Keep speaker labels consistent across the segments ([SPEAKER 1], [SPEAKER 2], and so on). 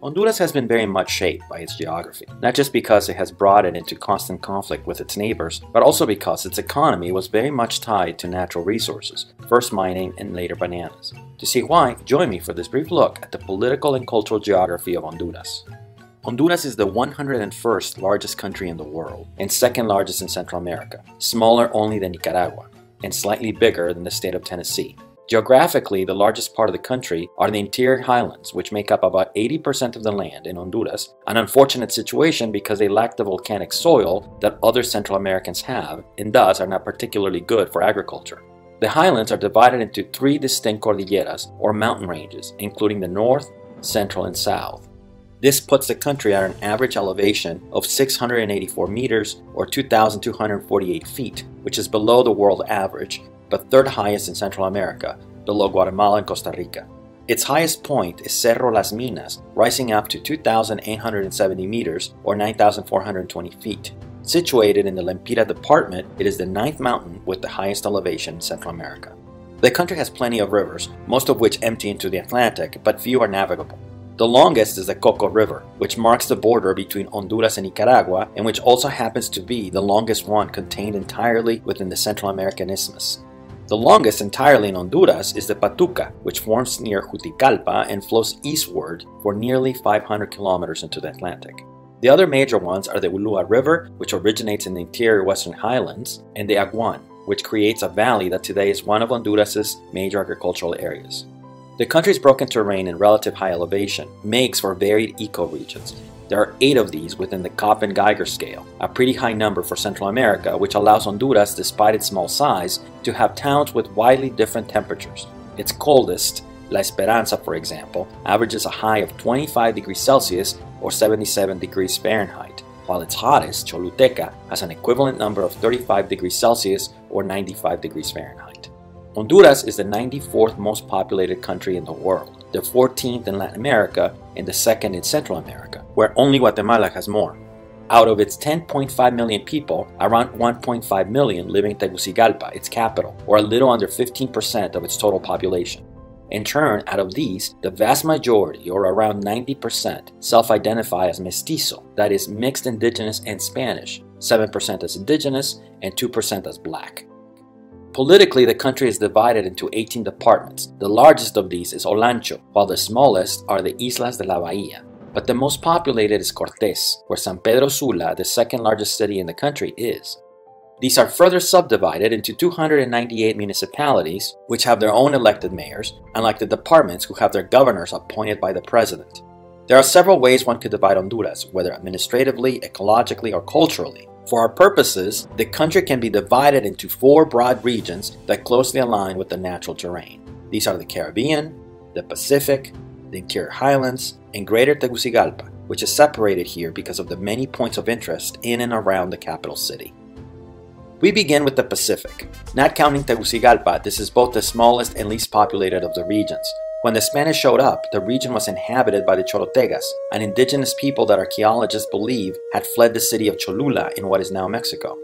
[SPEAKER 1] Honduras has been very much shaped by its geography, not just because it has brought it into constant conflict with its neighbors, but also because its economy was very much tied to natural resources, first mining and later bananas. To see why, join me for this brief look at the political and cultural geography of Honduras. Honduras is the 101st largest country in the world and second largest in Central America, smaller only than Nicaragua, and slightly bigger than the state of Tennessee. Geographically, the largest part of the country are the interior highlands, which make up about 80% of the land in Honduras, an unfortunate situation because they lack the volcanic soil that other Central Americans have, and thus are not particularly good for agriculture. The highlands are divided into three distinct cordilleras, or mountain ranges, including the north, central, and south. This puts the country at an average elevation of 684 meters, or 2,248 feet, which is below the world average, but third highest in Central America, below Guatemala and Costa Rica. Its highest point is Cerro Las Minas, rising up to 2,870 meters or 9,420 feet. Situated in the Lempira department, it is the ninth mountain with the highest elevation in Central America. The country has plenty of rivers, most of which empty into the Atlantic, but few are navigable. The longest is the Coco River, which marks the border between Honduras and Nicaragua, and which also happens to be the longest one contained entirely within the Central American Isthmus. The longest entirely in Honduras is the Patuca, which forms near Tegucigalpa and flows eastward for nearly 500 kilometers into the Atlantic. The other major ones are the Ulua River, which originates in the interior western highlands, and the Aguan, which creates a valley that today is one of Honduras's major agricultural areas. The country's broken terrain and relative high elevation makes for varied ecoregions. There are 8 of these within the Copan Geiger scale, a pretty high number for Central America, which allows Honduras, despite its small size, to have towns with widely different temperatures. Its coldest, La Esperanza for example, averages a high of 25 degrees Celsius or 77 degrees Fahrenheit, while its hottest, Choluteca, has an equivalent number of 35 degrees Celsius or 95 degrees Fahrenheit. Honduras is the 94th most populated country in the world, the 14th in Latin America, and the 2nd in Central America, where only Guatemala has more. Out of its 10.5 million people, around 1.5 million live in Tegucigalpa, its capital, or a little under 15% of its total population. In turn, out of these, the vast majority, or around 90%, self-identify as mestizo, that is, mixed indigenous and Spanish, 7% as indigenous, and 2% as black. Politically, the country is divided into 18 departments. The largest of these is Olancho, while the smallest are the Islas de la Bahía. But the most populated is Cortés, where San Pedro Sula, the second largest city in the country, is. These are further subdivided into 298 municipalities, which have their own elected mayors, unlike the departments who have their governors appointed by the president. There are several ways one could divide Honduras, whether administratively, ecologically, or culturally. For our purposes, the country can be divided into 4 broad regions that closely align with the natural terrain. These are the Caribbean, the Pacific, the interior highlands, and Greater Tegucigalpa, which is separated here because of the many points of interest in and around the capital city. We begin with the Pacific. Not counting Tegucigalpa, this is both the smallest and least populated of the regions. When the Spanish showed up, the region was inhabited by the Chorotegas, an indigenous people that archaeologists believe had fled the city of Cholula in what is now Mexico.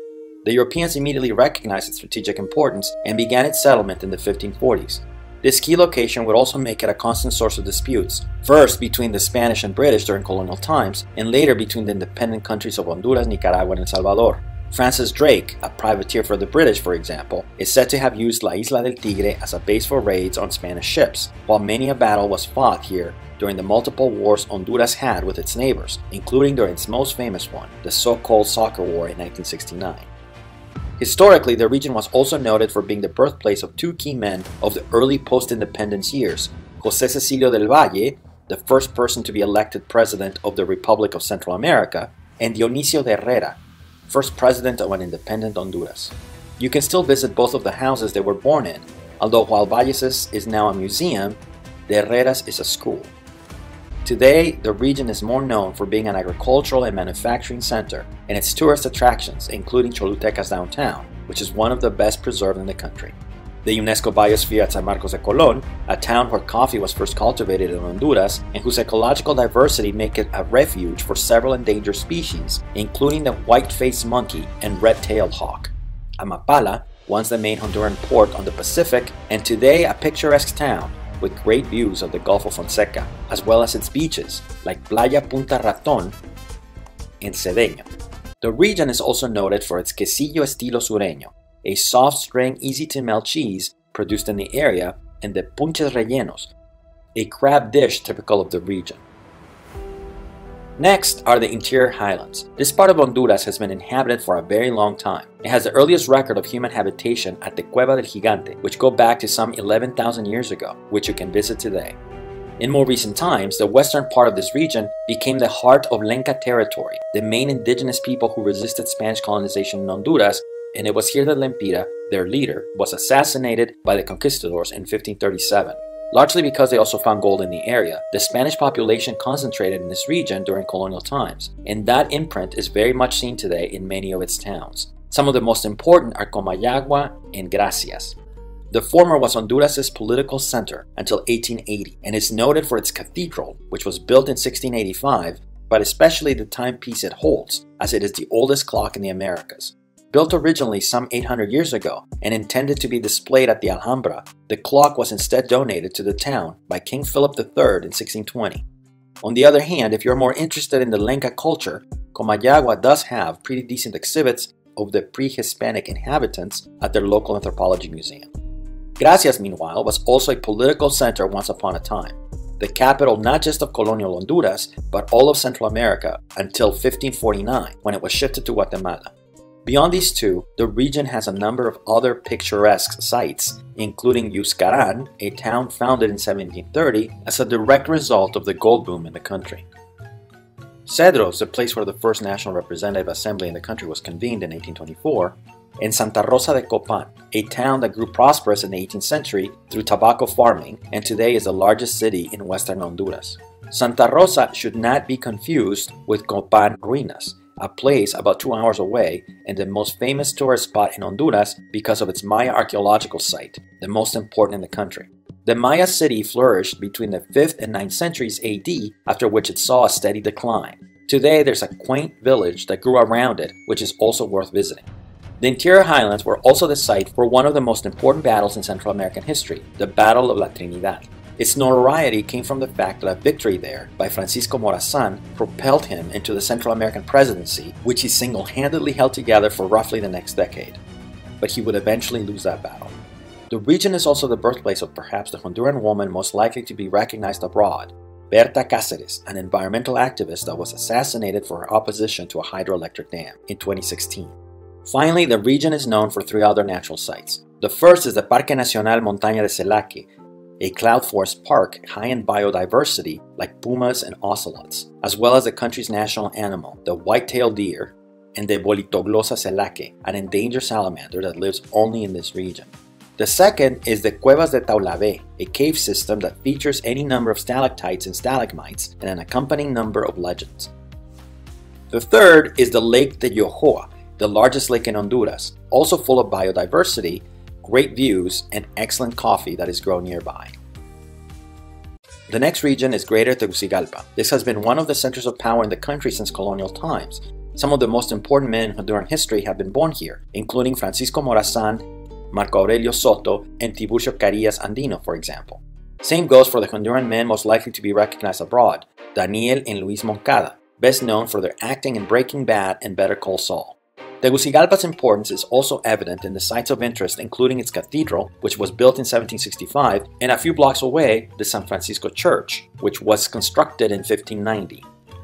[SPEAKER 1] The Europeans immediately recognized its strategic importance and began its settlement in the 1540s. This key location would also make it a constant source of disputes, first between the Spanish and British during colonial times, and later between the independent countries of Honduras, Nicaragua, and El Salvador. Francis Drake, a privateer for the British for example, is said to have used La Isla del Tigre as a base for raids on Spanish ships, while many a battle was fought here during the multiple wars Honduras had with its neighbors, including during its most famous one, the so-called Soccer War in 1969. Historically, the region was also noted for being the birthplace of 2 key men of the early post-independence years, José Cecilio del Valle, the first person to be elected president of the Republic of Central America, and Dionisio de Herrera, first president of an independent Honduras. You can still visit both of the houses they were born in, although while Valles' is now a museum, de Herrera's is a school. Today, the region is more known for being an agricultural and manufacturing center, and its tourist attractions, including Choluteca's downtown, which is one of the best preserved in the country. The UNESCO Biosphere at San Marcos de Colón, a town where coffee was first cultivated in Honduras, and whose ecological diversity make it a refuge for several endangered species, including the white-faced monkey and red-tailed hawk. Amapa, once the main Honduran port on the Pacific, and today a picturesque town, with great views of the Gulf of Fonseca, as well as its beaches, like Playa Punta Raton and Cedeño. The region is also noted for its quesillo estilo sureño, a soft string, easy-to-melt cheese produced in the area, and the punches rellenos, a crab dish typical of the region. Next are the interior highlands. This part of Honduras has been inhabited for a very long time. It has the earliest record of human habitation at the Cueva del Gigante, which go back to some 11,000 years ago, which you can visit today. In more recent times, the western part of this region became the heart of Lenca territory, the main indigenous people who resisted Spanish colonization in Honduras, and it was here that Lempira, their leader, was assassinated by the conquistadors in 1537. Largely because they also found gold in the area, the Spanish population concentrated in this region during colonial times, and that imprint is very much seen today in many of its towns. Some of the most important are Comayagua and Gracias. The former was Honduras' political center until 1880, and is noted for its cathedral, which was built in 1685, but especially the timepiece it holds, as it is the oldest clock in the Americas. Built originally some 800 years ago and intended to be displayed at the Alhambra, the clock was instead donated to the town by King Philip III in 1620. On the other hand, if you're more interested in the Lenca culture, Comayagua does have pretty decent exhibits of the pre-Hispanic inhabitants at their local anthropology museum. Gracias, meanwhile, was also a political center once upon a time, the capital not just of colonial Honduras, but all of Central America until 1549, when it was shifted to Guatemala. Beyond these two, the region has a number of other picturesque sites, including Yuscarán, a town founded in 1730 as a direct result of the gold boom in the country. Cedros, the place where the first National Representative Assembly in the country was convened in 1824, and Santa Rosa de Copan, a town that grew prosperous in the 18th century through tobacco farming and today is the largest city in western Honduras. Santa Rosa should not be confused with Copan Ruinas, a place about 2 hours away and the most famous tourist spot in Honduras because of its Maya archaeological site, the most important in the country. The Maya city flourished between the 5th and 9th centuries AD, after which it saw a steady decline. Today there's a quaint village that grew around it, which is also worth visiting. The interior highlands were also the site for one of the most important battles in Central American history, the Battle of La Trinidad. Its notoriety came from the fact that a victory there by Francisco Morazan propelled him into the Central American presidency, which he single-handedly held together for roughly the next decade. But he would eventually lose that battle. The region is also the birthplace of perhaps the Honduran woman most likely to be recognized abroad, Berta Cáceres, an environmental activist that was assassinated for her opposition to a hydroelectric dam in 2016. Finally, the region is known for 3 other natural sites. The first is the Parque Nacional Montaña de Celaque, a cloud forest park high in biodiversity like pumas and ocelots, as well as the country's national animal, the white-tailed deer, and the Bolitoglossa celaque, an endangered salamander that lives only in this region. The second is the Cuevas de Taulabé, a cave system that features any number of stalactites and stalagmites and an accompanying number of legends. The third is the Lake de Yojoa, the largest lake in Honduras, also full of biodiversity, great views, and excellent coffee that is grown nearby. The next region is Greater Tegucigalpa. This has been one of the centers of power in the country since colonial times. Some of the most important men in Honduran history have been born here, including Francisco Morazan, Marco Aurelio Soto, and Tiburcio Carías Andino, for example. Same goes for the Honduran men most likely to be recognized abroad, Daniel and Luis Moncada, best known for their acting in Breaking Bad and Better Call Saul. Tegucigalpa's importance is also evident in the sites of interest, including its cathedral, which was built in 1765, and a few blocks away, the San Francisco Church, which was constructed in 1590,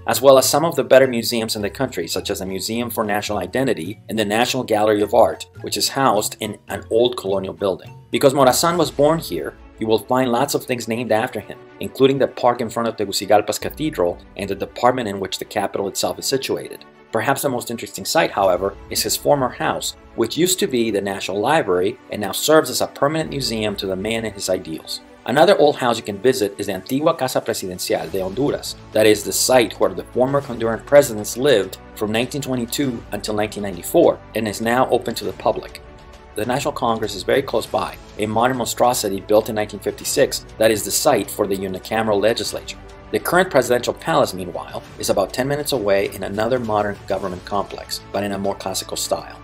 [SPEAKER 1] as well as some of the better museums in the country, such as the Museum for National Identity and the National Gallery of Art, which is housed in an old colonial building. Because Morazan was born here, you will find lots of things named after him, including the park in front of Tegucigalpa's cathedral and the department in which the capital itself is situated. Perhaps the most interesting site, however, is his former house, which used to be the National Library and now serves as a permanent museum to the man and his ideals. Another old house you can visit is the Antigua Casa Presidencial de Honduras, that is the site where the former Honduran presidents lived from 1922 until 1994 and is now open to the public. The National Congress is very close by, a modern monstrosity built in 1956 that is the site for the unicameral legislature. The current presidential palace, meanwhile, is about 10 minutes away in another modern government complex, but in a more classical style.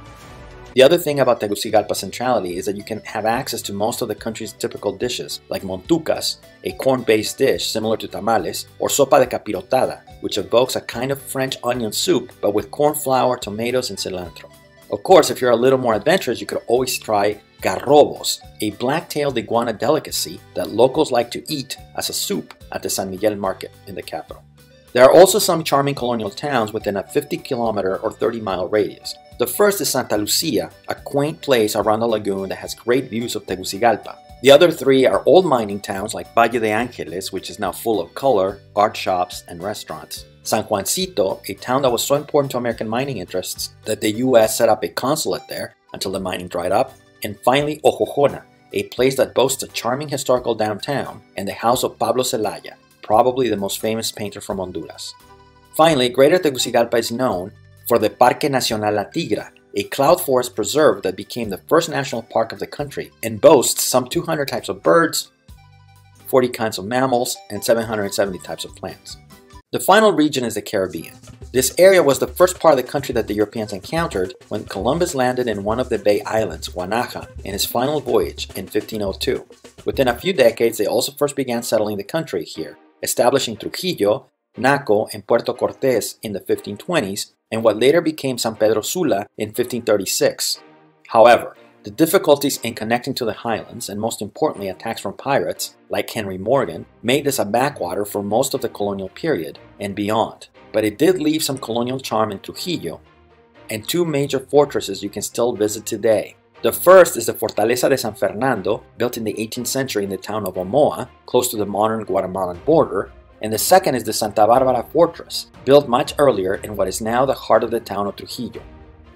[SPEAKER 1] The other thing about Tegucigalpa's centrality is that you can have access to most of the country's typical dishes, like montucas, a corn-based dish similar to tamales, or sopa de capirotada, which evokes a kind of French onion soup but with corn flour, tomatoes, and cilantro. Of course, if you're a little more adventurous, you could always try garrobos, a black-tailed iguana delicacy that locals like to eat as a soup at the San Miguel market in the capital. There are also some charming colonial towns within a 50-kilometer or 30-mile radius. The first is Santa Lucia, a quaint place around the lagoon that has great views of Tegucigalpa. The other three are old mining towns like Valle de Angeles, which is now full of color, art shops, and restaurants. San Juancito, a town that was so important to American mining interests that the U.S. set up a consulate there until the mining dried up. And finally, Ojojona, a place that boasts a charming historical downtown and the house of Pablo Celaya, probably the most famous painter from Honduras. Finally, Greater Tegucigalpa is known for the Parque Nacional La Tigra, a cloud forest preserve that became the first national park of the country and boasts some 200 types of birds, 40 kinds of mammals, and 770 types of plants. The final region is the Caribbean. This area was the first part of the country that the Europeans encountered when Columbus landed in one of the Bay Islands, Guanaja, in his final voyage in 1502. Within a few decades, they also first began settling the country here, establishing Trujillo, Naco, and Puerto Cortes in the 1520s, and what later became San Pedro Sula in 1536. However, the difficulties in connecting to the highlands, and most importantly attacks from pirates, like Henry Morgan, made this a backwater for most of the colonial period and beyond. But it did leave some colonial charm in Trujillo, and two major fortresses you can still visit today. The first is the Fortaleza de San Fernando, built in the 18th century in the town of Omoa, close to the modern Guatemalan border, and the second is the Santa Barbara Fortress, built much earlier in what is now the heart of the town of Trujillo.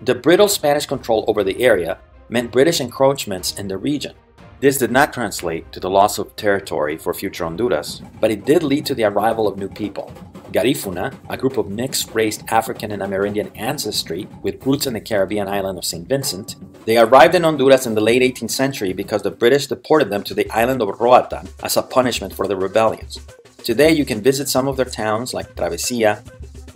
[SPEAKER 1] The brittle Spanish control over the area meant British encroachments in the region. This did not translate to the loss of territory for future Honduras, but it did lead to the arrival of new people. Garifuna, a group of mixed-race African and Amerindian ancestry with roots in the Caribbean island of St. Vincent, they arrived in Honduras in the late 18th century because the British deported them to the island of Roatan as a punishment for their rebellions. Today you can visit some of their towns like Travesia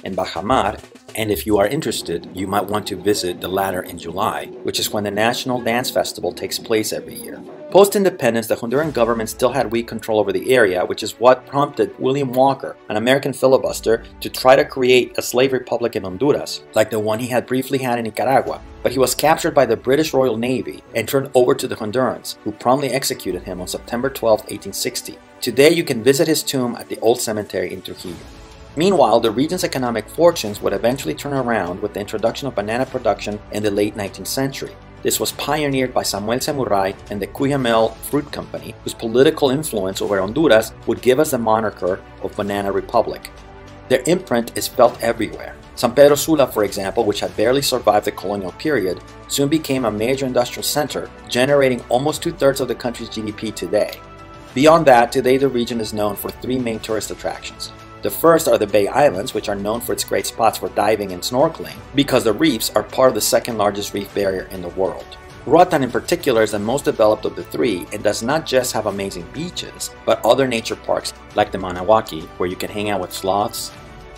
[SPEAKER 1] and Baja Mar, and if you are interested, you might want to visit the latter in July, which is when the National Dance Festival takes place every year. Post-independence, the Honduran government still had weak control over the area, which is what prompted William Walker, an American filibuster, to try to create a slave republic in Honduras, like the one he had briefly had in Nicaragua. But he was captured by the British Royal Navy and turned over to the Hondurans, who promptly executed him on September 12, 1860. Today you can visit his tomb at the old cemetery in Trujillo. Meanwhile, the region's economic fortunes would eventually turn around with the introduction of banana production in the late 19th century. This was pioneered by Samuel Semuray and the Cuyamel Fruit Company, whose political influence over Honduras would give us the moniker of Banana Republic. Their imprint is felt everywhere. San Pedro Sula, for example, which had barely survived the colonial period, soon became a major industrial center, generating almost two-thirds of the country's GDP today. Beyond that, today the region is known for three main tourist attractions. The first are the Bay Islands, which are known for its great spots for diving and snorkeling, because the reefs are part of the second largest reef barrier in the world. Roatan in particular is the most developed of the three and does not just have amazing beaches, but other nature parks like the Manawaki, where you can hang out with sloths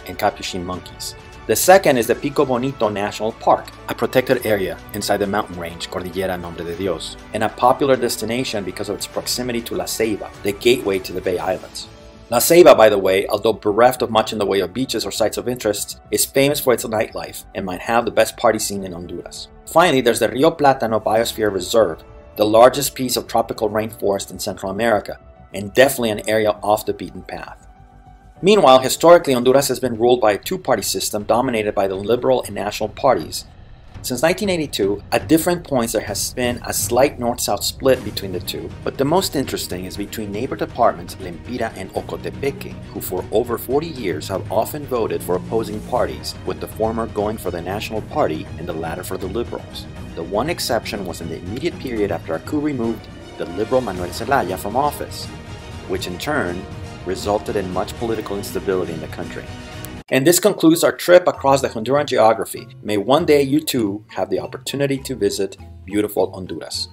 [SPEAKER 1] and capuchin monkeys. The second is the Pico Bonito National Park, a protected area inside the mountain range Cordillera Nombre de Dios, and a popular destination because of its proximity to La Ceiba, the gateway to the Bay Islands. La Ceiba, by the way, although bereft of much in the way of beaches or sites of interest, is famous for its nightlife and might have the best party scene in Honduras. Finally, there's the Rio Plátano Biosphere Reserve, the largest piece of tropical rainforest in Central America, and definitely an area off the beaten path. Meanwhile, historically, Honduras has been ruled by a two-party system dominated by the liberal and national parties. Since 1982, at different points there has been a slight north-south split between the two, but the most interesting is between neighbor departments Lempira and Ocotepeque, who for over 40 years have often voted for opposing parties, with the former going for the National Party and the latter for the Liberals. The one exception was in the immediate period after a coup removed the liberal Manuel Zelaya from office, which in turn resulted in much political instability in the country. And this concludes our trip across the Honduran geography. May one day you too have the opportunity to visit beautiful Honduras.